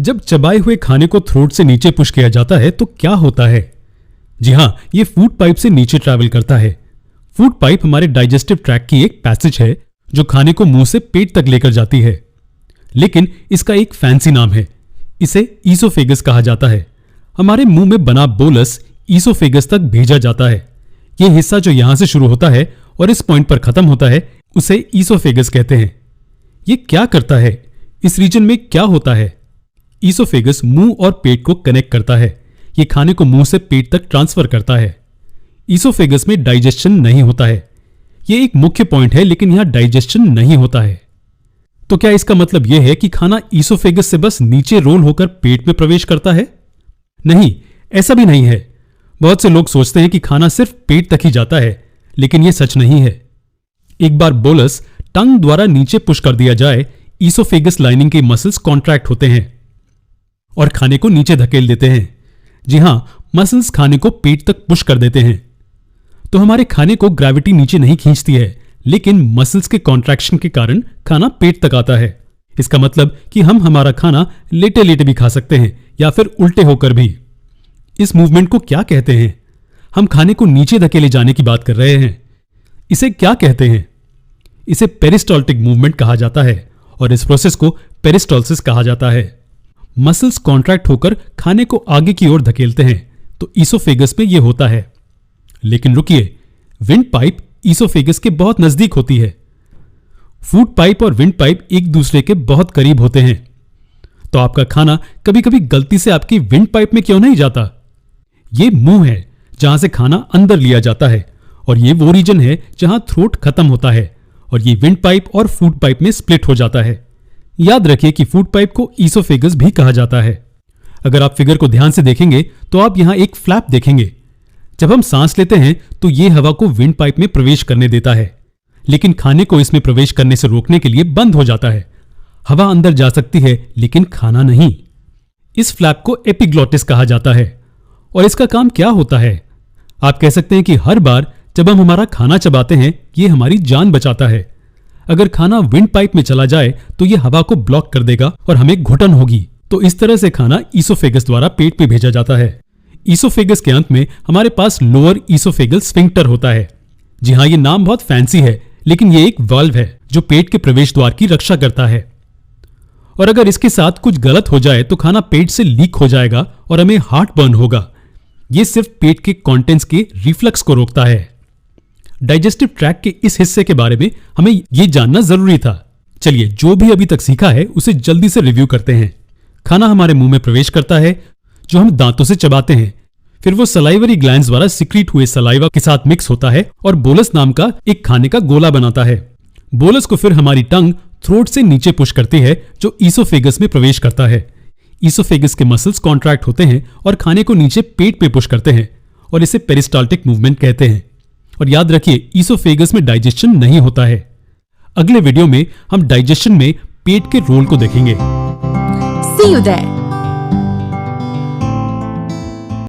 जब चबाए हुए खाने को थ्रोट से नीचे पुश किया जाता है तो क्या होता है? जी हां, ये फूड पाइप से नीचे ट्रैवल करता है। फूड पाइप हमारे डाइजेस्टिव ट्रैक्ट की एक पैसेज है जो खाने को मुंह से पेट तक लेकर जाती है, लेकिन इसका एक फैंसी नाम है। इसे ईसोफेगस कहा जाता है। हमारे मुंह में बना बोलस ईसोफेगस तक भेजा जाता है। यह हिस्सा जो यहां से शुरू होता है और इस पॉइंट पर खत्म होता है उसे ईसोफेगस कहते हैं। यह क्या करता है? इस रीजन में क्या होता है? ईसोफेगस मुंह और पेट को कनेक्ट करता है। यह खाने को मुंह से पेट तक ट्रांसफर करता है। ईसोफेगस में डाइजेशन नहीं होता है। यह एक मुख्य पॉइंट है, लेकिन यहां डाइजेशन नहीं होता है। तो क्या इसका मतलब यह है कि खाना ईसोफेगस से बस नीचे रोल होकर पेट में प्रवेश करता है? नहीं, ऐसा भी नहीं है। बहुत से लोग सोचते हैं कि खाना सिर्फ पेट तक ही जाता है, लेकिन यह सच नहीं है। एक बार बोलस टंग द्वारा नीचे पुश कर दिया जाए, ईसोफेगस लाइनिंग के मसल्स कॉन्ट्रैक्ट होते हैं और खाने को नीचे धकेल देते हैं। जी हां, मसल्स खाने को पेट तक पुश कर देते हैं। तो हमारे खाने को ग्रेविटी नीचे नहीं खींचती है, लेकिन मसल्स के कॉन्ट्रैक्शन के कारण खाना पेट तक आता है। इसका मतलब कि हम हमारा खाना लेटे लेटे भी खा सकते हैं या फिर उल्टे होकर भी। इस मूवमेंट को क्या कहते हैं? हम खाने को नीचे धकेले जाने की बात कर रहे हैं। इसे क्या कहते हैं? इसे पेरिस्टाल्टिक मूवमेंट कहा जाता है और इस प्रोसेस को पेरिस्टाल्सिस कहा जाता है। मसल्स कॉन्ट्रैक्ट होकर खाने को आगे की ओर धकेलते हैं, तो ईसोफेगस में यह होता है। लेकिन रुकिए, विंड पाइप ईसोफेगस के बहुत नजदीक होती है। फूड पाइप और विंड पाइप एक दूसरे के बहुत करीब होते हैं। तो आपका खाना कभी कभी गलती से आपकी विंड पाइप में क्यों नहीं जाता? यह मुंह है जहां से खाना अंदर लिया जाता है, और यह वो रीजन है जहां थ्रोट खत्म होता है, और ये विंड पाइप और फूड पाइप में स्प्लिट हो जाता है। याद रखिए कि फूड पाइप को ईसोफेगस भी कहा जाता है। अगर आप फिगर को ध्यान से देखेंगे तो आप यहां एक फ्लैप देखेंगे। जब हम सांस लेते हैं तो यह हवा को विंड पाइप में प्रवेश करने देता है, लेकिन खाने को इसमें प्रवेश करने से रोकने के लिए बंद हो जाता है। हवा अंदर जा सकती है, लेकिन खाना नहीं। इस फ्लैप को एपिग्लॉटिस कहा जाता है। और इसका काम क्या होता है? आप कह सकते हैं कि हर बार जब हम हमारा खाना चबाते हैं, यह हमारी जान बचाता है। अगर खाना विंड पाइप में चला जाए तो यह हवा को ब्लॉक कर देगा और हमें घुटन होगी। तो इस तरह से खाना ईसोफेगस द्वारा पेट में भेजा जाता है। ईसोफेगस के अंत में हमारे पास लोअर ईसोफेगल स्फिंक्टर होता है। जी हां, यह नाम बहुत फैंसी है, लेकिन यह एक वाल्व है जो पेट के प्रवेश द्वार की रक्षा करता है। और अगर इसके साथ कुछ गलत हो जाए तो खाना पेट से लीक हो जाएगा और हमें हार्ट बर्न होगा। यह सिर्फ पेट के कंटेंट्स के रिफ्लक्स को रोकता है। डाइजेस्टिव ट्रैक्ट के इस हिस्से के बारे में हमें यह जानना जरूरी था। चलिए, जो भी अभी तक सीखा है उसे जल्दी से रिव्यू करते हैं। खाना हमारे मुंह में प्रवेश करता है, जो हम दांतों से चबाते हैं। फिर वो सलाइवरी ग्लैंड्स द्वारा सिक्रीट हुए सलाइवा के साथ मिक्स होता है और बोलस नाम का एक खाने का गोला बनाता है। बोलस को फिर हमारी टंग थ्रोट से नीचे पुश करती है, जो ईसोफेगस में प्रवेश करता है। ईसोफेगस के मसल्स कॉन्ट्रैक्ट होते हैं और खाने को नीचे पेट पे पुश करते हैं, और इसे पेरिस्टाल्टिक मूवमेंट कहते हैं। और याद रखिए, ईसोफेगस में डाइजेशन नहीं होता है। अगले वीडियो में हम डाइजेशन में पेट के रोल को देखेंगे। See you there.